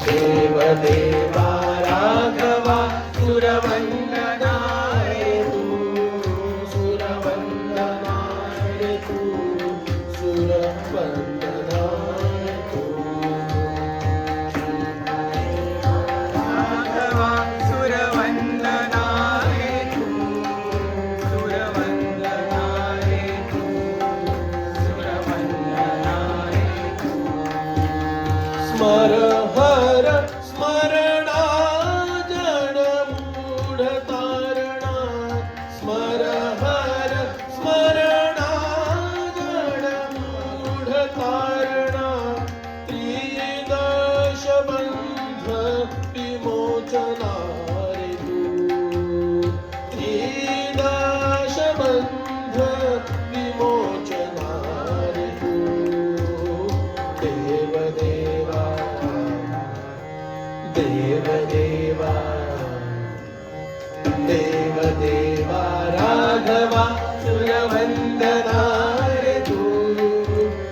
देवदेवा राघवा सुरवंदना रे तू सुरवंदना रे तू सुरवंदना रे तू राघवा सुरवंदना रे तू सुरवंदना रे तू सुरवंदना रे तू स्मर हर स्मरणा जन मूढ तारणा स्मर हर स्मरणा जन मूढ तारणा त्रिदश बंध विमोचना रे तू त्रिदश बंध विमोचना रे तू देवदेवा देवदेवा देवदेवा राघवा सुरवंदना रे तू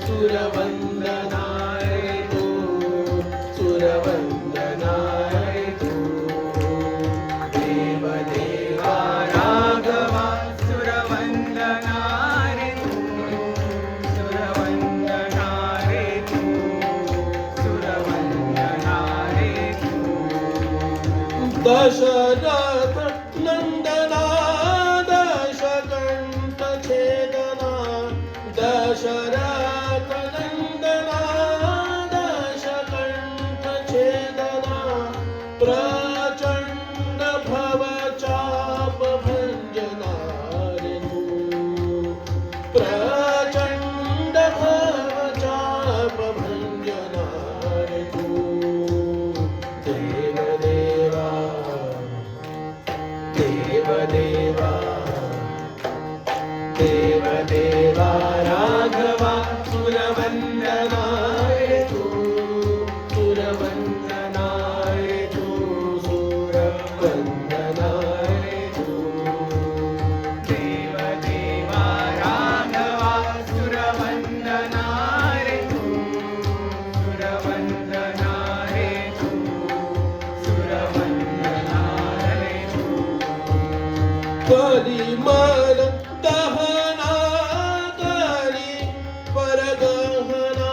सुरवंदना रे तू सुरवंदना रे तू देवदेवा राघवा सुरवंदना रे तू सुरवंदना रे तू सुरवंदना रे तू दशरथ नंदना दशकंठ छेदना दशरथ नंदना दशकंठ छेदना प्रचंड भवचाप भंजना रे तू प्रचंड भवचाप भंजना रे तू देवदेवा देवदेवा देवदेवा राघवा सुरवंदना रे तू सुरवंदना रे तू सुरवंदना रे तू देवदेवा राघवा सुरवंदना रे तू सुरवंदना रे तू सुरवंदना रे तू करी मन दहना करी परगहना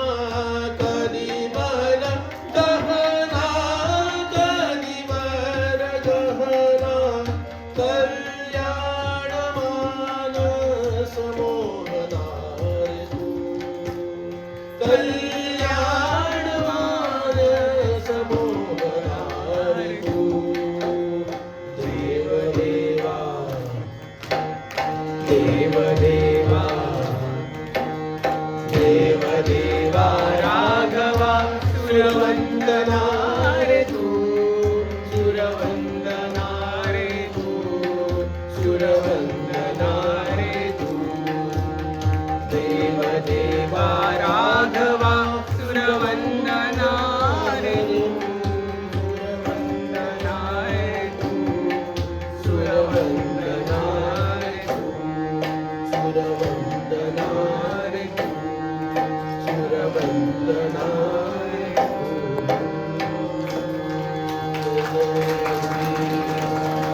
करी मन दहना करी परगहना कल्याण मानस मोहना रे तू कल्याण मानस मोहना रे तू देवदेवा देवदेवा देवदेवा राघवा सुरवंदना रे तू सुरवंदना रे तू सुरवंदना रे तू देवदेवा राघवा सुरवंदना रे तू सुरवंदना रे तू सुरवंदना रे तू सुरवंदना रे तू सुरवंदना